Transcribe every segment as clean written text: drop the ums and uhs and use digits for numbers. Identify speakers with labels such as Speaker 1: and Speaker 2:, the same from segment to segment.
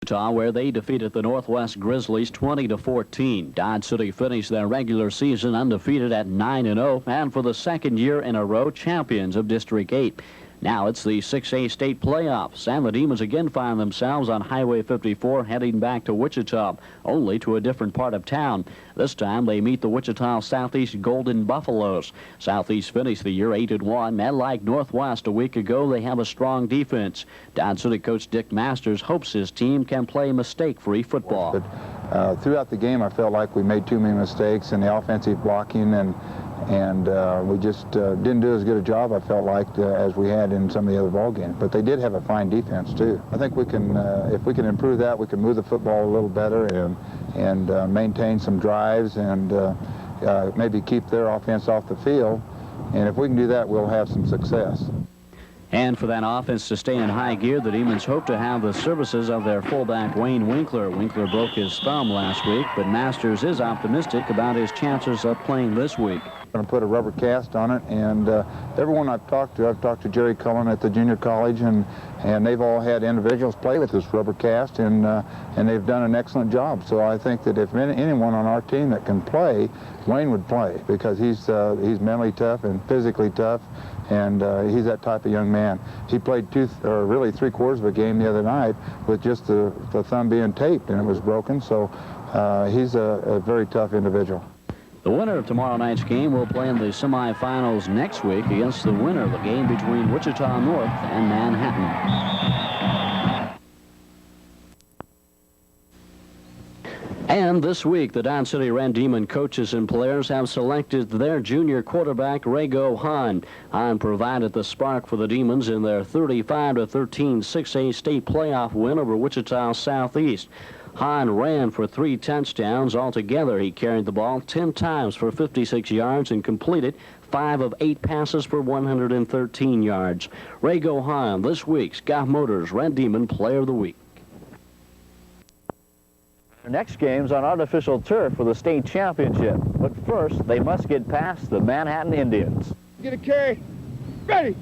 Speaker 1: Wichita, where they defeated the Northwest Grizzlies 20-14. Dodge City finished their regular season undefeated at 9-0 and for the second year in a row champions of District 8. Now it's the 6A state playoffs, and the Demons again find themselves on Highway 54 heading back to Wichita, only to a different part of town. This time they meet the Wichita Southeast Golden Buffaloes. Southeast finished the year 8-1, and like Northwest a week ago, they have a strong defense. Dodge City coach DICKMASTERS hopes his team can play mistake-free football.
Speaker 2: But, throughout the game, I felt like we made too many mistakes in the offensive blocking, and we just didn't do as good a job, I felt like, as we had in some of the other ball games. But they did have a fine defense, too. I think we can, if we can improve that, we can move the football a little better and maintain some drives and maybe keep their offense off the field. And if we can do that, we'll have some success.
Speaker 1: And for that offense to stay in high gear, the Demons hope to have the services of their fullback, Wayne Winkler. Winkler broke his thumb last week, but Masters is optimistic about his chances of playing this week.
Speaker 2: I'm going to put a rubber cast on it, and everyone I've talked to Jerry Cullen at the junior college, and they've all had individuals play with this rubber cast, and they've done an excellent job. So I think that if anyone on our team that can play, Wayne would play, because he's mentally tough and physically tough, and he's that type of young man. He played really three-quarters of a game the other night with just the thumb being taped, and it was broken. So he's a very tough individual.
Speaker 1: The winner of tomorrow night's game will play in the semifinals next week against the winner of the game between Wichita North and Manhattan. And this week, the Dodge City Red Demon coaches and players have selected their junior quarterback, Rago Hahn. Hahn provided the spark for the Demons in their 35-13 6A state playoff win over Wichita Southeast. Hahn ran for 3 touchdowns. Altogether, he carried the ball 10 times for 56 yards and completed 5 of 8 passes for 113 yards. Rago Hahn, this week's Goff Motors Red Demon Player of the Week.
Speaker 3: Their next game's on artificial turf for the state championship. But first, they must get past the Manhattan Indians.
Speaker 4: Get a carry. Ready.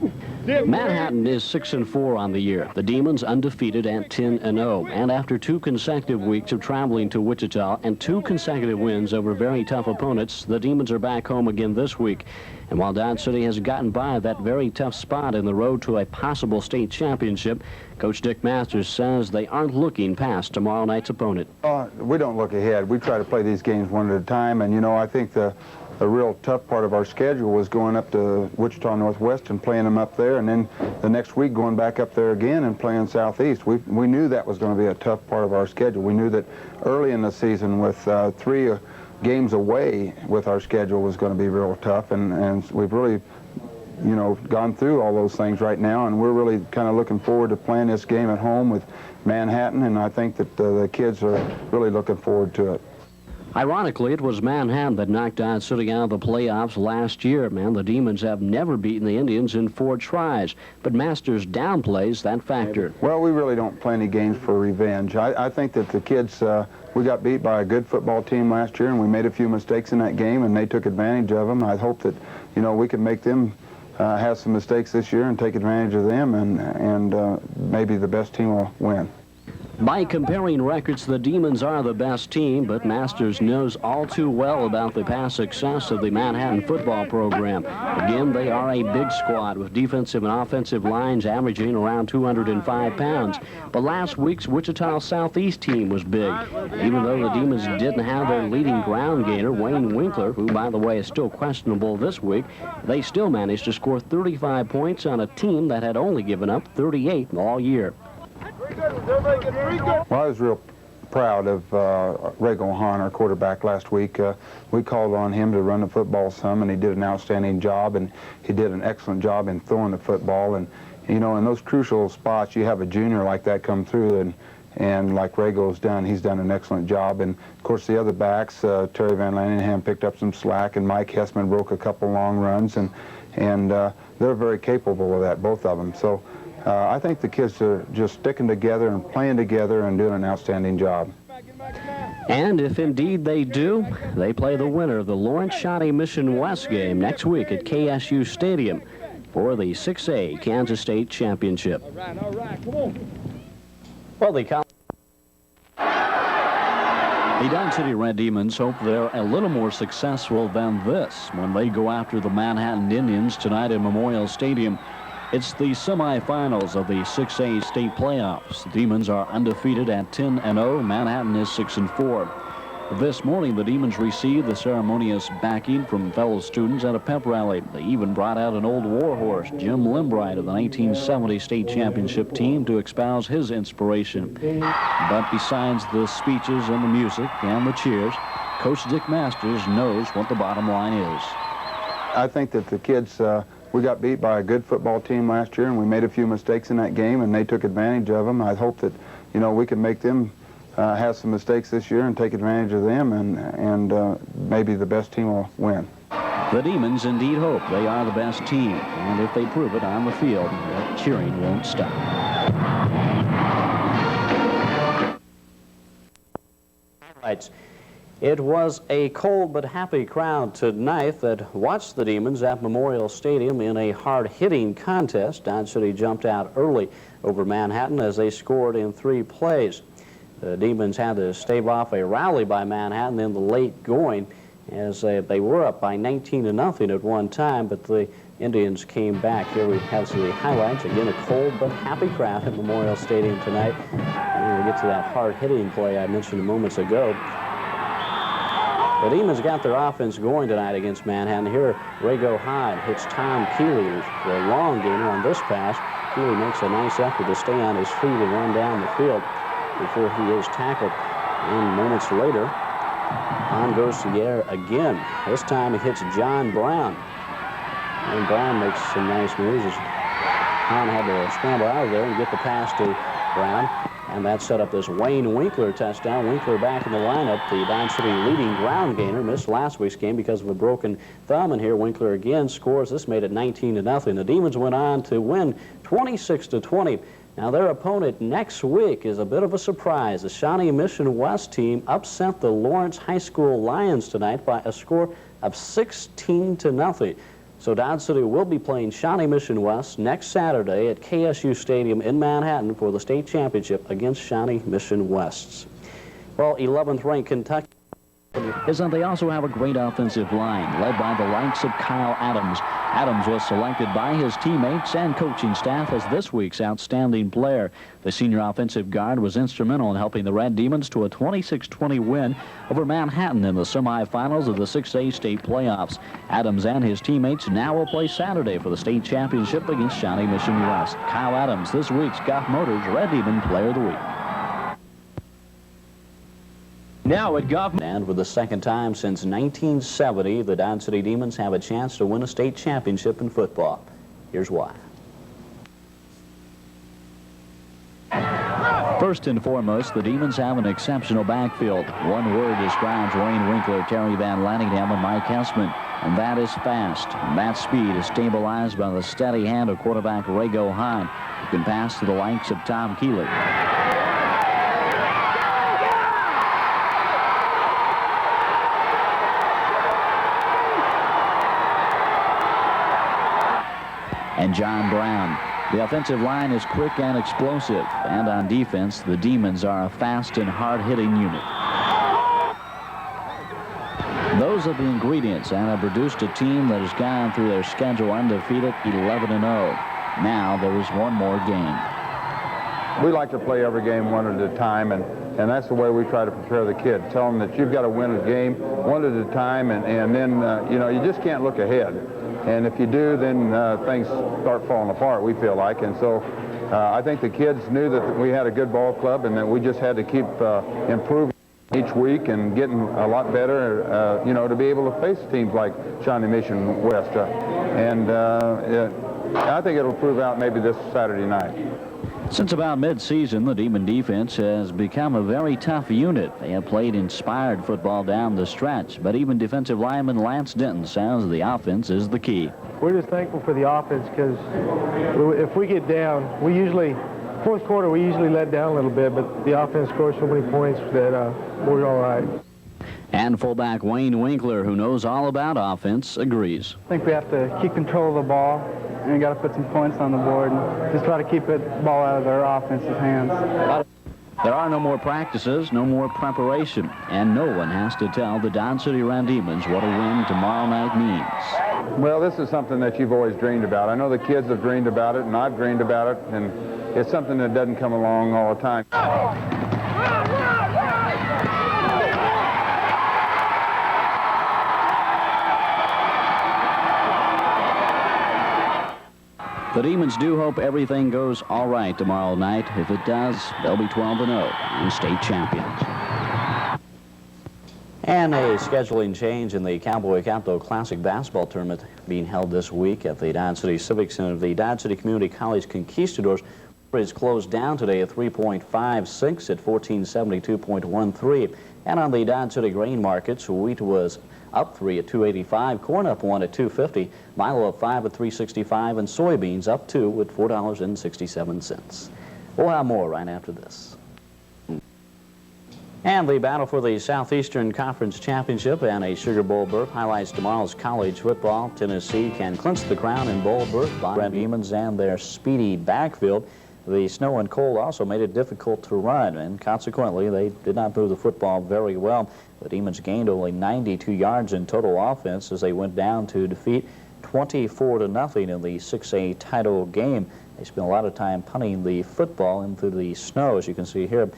Speaker 1: Manhattan is 6-4 on the year. The Demons undefeated at 10-0. And after 2 consecutive weeks of traveling to Wichita and 2 consecutive wins over very tough opponents, the Demons are back home again this week. And while Dodge City has gotten by that very tough spot in the road to a possible state championship, Coach DICKMASTERS says they aren't looking past tomorrow night's opponent.
Speaker 2: We don't look ahead. We try to play these games one at a time. And, you know, I think the real tough part of our schedule was going up to Wichita Northwest and playing them up there, and then the next week going back up there again and playing Southeast. We knew that was going to be a tough part of our schedule. We knew that early in the season with 3 games away with our schedule was going to be real tough, and we've really, you know, gone through all those things right now, and we're really kind of looking forward to playing this game at home with Manhattan, and I think that the kids are really looking forward to it.
Speaker 1: Ironically, it was Manhattan that knocked Dodge City out of the playoffs last year. Man, the Demons have never beaten the Indians in 4 tries, but Masters downplays that factor.
Speaker 2: Well, we really don't play any games for revenge. I think that the kids, we got beat by a good football team last year, and we made a few mistakes in that game, and they took advantage of them. I hope that, you know, we can make them have some mistakes this year and take advantage of them, and maybe the best team will win.
Speaker 1: By comparing records, the Demons are the best team, but Masters knows all too well about the past success of the Manhattan football program. Again, they are a big squad with defensive and offensive lines averaging around 205 pounds. But last week's Wichita Southeast team was big. Even though the Demons didn't have their leading ground gainer, Wayne Winkler, who, by the way, is still questionable this week, they still managed to score 35 points on a team that had only given up 38 all year.
Speaker 2: Well, I was real proud of Rago Hahn, our quarterback, last week. We called on him to run the football some, and he did an outstanding job, and he did an excellent job in throwing the football. And, you know, in those crucial spots, you have a junior like that come through, and like Rago's done, he's done an excellent job. And, of course, the other backs, Terry Van Lanningham picked up some slack, and Mike Hessman broke a couple long runs, and they're very capable of that, both of them. So I think the kids are just sticking together and playing together and doing an outstanding job.
Speaker 1: And if indeed they do, they play the winner of the Lawrence Shawnee Mission West game next week at KSU Stadium for the 6A Kansas State Championship.
Speaker 4: All right, come on.
Speaker 1: Well, the The Dodge City Red Demons hope they're a little more successful than this when they go after the Manhattan Indians tonight at Memorial Stadium. It's the semifinals of the 6A state playoffs. The Demons are undefeated at 10-0. Manhattan is 6-4. This morning, the Demons received the ceremonious backing from fellow students at a pep rally. They even brought out an old warhorse, Jim Limbright of the 1970 state championship team, to espouse his inspiration. But besides the speeches and the music and the cheers, Coach Dick Masters knows what the bottom line is.
Speaker 2: I think that the kids, we got beat by a good football team last year, and we made a few mistakes in that game, and they took advantage of them. I hope that, you know, we can make them have some mistakes this year and take advantage of them, and maybe the best team will win.
Speaker 1: The Demons indeed hope they are the best team, and if they prove it on the field, the cheering won't stop. It was a cold but happy crowd tonight that watched the Demons at Memorial Stadium in a hard-hitting contest. Dodge City jumped out early over Manhattan as they scored in 3 plays. The Demons had to stave off a rally by Manhattan in the late going as they were up by 19-0 at one time, but the Indians came back. Here we have some of the highlights. Again, a cold but happy crowd at Memorial Stadium tonight. And we'll get to that hard-hitting play I mentioned moments ago. The Demons got their offense going tonight against Manhattan. Here, Rago Hyde hits Tom Keeley for a long gainer on this pass. Keeley makes a nice effort to stay on his feet and run down the field before he is tackled. And moments later, on goes to the air again. This time he hits John Brown. And Brown makes some nice moves. Hahn had to scramble out of there and get the pass to Brown. And that set up this Wayne Winkler touchdown. Winkler back in the lineup. The Dodge City leading ground gainer missed last week's game because of a broken thumb. And here Winkler again scores. This made it 19-0. The Demons went on to win 26-20. Now, their opponent next week is a bit of a surprise. The Shawnee Mission West team upset the Lawrence High School Lions tonight by a score of 16-0. So Dodge City will be playing Shawnee Mission West next Saturday at KSU Stadium in Manhattan for the state championship against Shawnee Mission West. Well, 11th ranked Kentucky is that they also have a great offensive line led by the likes of Kyle Adams. Adams was selected by his teammates and coaching staff as this week's outstanding player. The senior offensive guard was instrumental in helping the Red Demons to a 26-20 win over Manhattan in the semifinals of the 6A state playoffs. Adams and his teammates now will play Saturday for the state championship against Shawnee Mission West. Kyle Adams, this week's Goff Motors Red Demon Player of the Week. Now at Goff, and for the second time since 1970, the Dodge City Demons have a chance to win a state championship in football. Here's why. First and foremost, the Demons have an exceptional backfield. One word describes Wayne Winkler, Terry Van Lanningham, and Mike Hessman, and that is fast. And that speed is stabilized by the steady hand of quarterback Rago Hyde, who can pass to the likes of Tom Keeley. And John Brown. The offensive line is quick and explosive, and on defense, the Demons are a fast and hard-hitting unit. Those are the ingredients, and have produced a team that has gone through their schedule undefeated, 11-0. Now there is one more game.
Speaker 2: We like to play every game one at a time, and that's the way we try to prepare the kid. Tell them that you've got to win a game one at a time, and then, you know, you just can't look ahead. And if you do, then things start falling apart, we feel like. And so I think the kids knew that we had a good ball club and that we just had to keep improving each week and getting a lot better, you know, to be able to face teams like Shawnee Mission West. I think it'll prove out maybe this Saturday night.
Speaker 1: Since about mid-season, the Demon defense has become a very tough unit. They have played inspired football down the stretch, but even defensive lineman Lance Denton says the offense is the key.
Speaker 5: We're just thankful for the offense because if we get down, fourth quarter we usually let down a little bit, but the offense scores so many points that we're all right.
Speaker 1: And fullback Wayne Winkler, who knows all about offense, agrees.
Speaker 5: I think we have to keep control of the ball, and we got to put some points on the board and just try to keep the ball out of their offensive hands.
Speaker 1: There are no more practices, no more preparation, and no one has to tell the Dodge City Red Demons what a win tomorrow night means.
Speaker 2: Well, this is something that you've always dreamed about. I know the kids have dreamed about it, and I've dreamed about it, and it's something that doesn't come along all the time.
Speaker 1: The Demons do hope everything goes all right tomorrow night. If it does, they'll be 12-0 and state champions. And a scheduling change in the Cowboy Capital Classic basketball tournament being held this week at the Dodge City Civic Center. The Dodge City Community College Conquistadors is closed down today at 3.56 at 1472.13. And on the Dodge City grain markets, wheat was up 3 at 285, corn up 1 at 250, milo up 5 at 365, and soybeans up 2 at $4.67. We'll have more right after this. And the battle for the Southeastern Conference Championship and a Sugar Bowl berth highlights tomorrow's college football. Tennessee can clinch the crown in bowl berth by Red Demons and their speedy backfield. The snow and cold also made it difficult to run, and consequently, they did not move the football very well. The Demons gained only 92 yards in total offense as they went down to defeat 24-0 in the 6A title game. They spent a lot of time punting the football into the snow, as you can see here.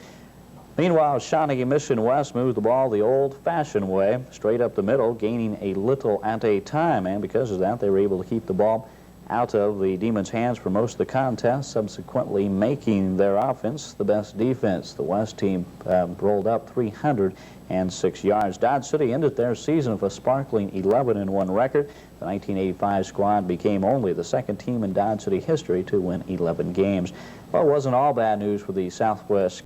Speaker 1: Meanwhile, Shawnee Mission West moved the ball the old-fashioned way, straight up the middle, gaining a little at a time, and because of that, they were able to keep the ball out of the Demons' hands for most of the contest, subsequently making their offense the best defense. The West team rolled up 306 yards. Dodge City ended their season with a sparkling 11-1 record. The 1985 squad became only the second team in Dodge City history to win 11 games. Well, it wasn't all bad news for the Southwest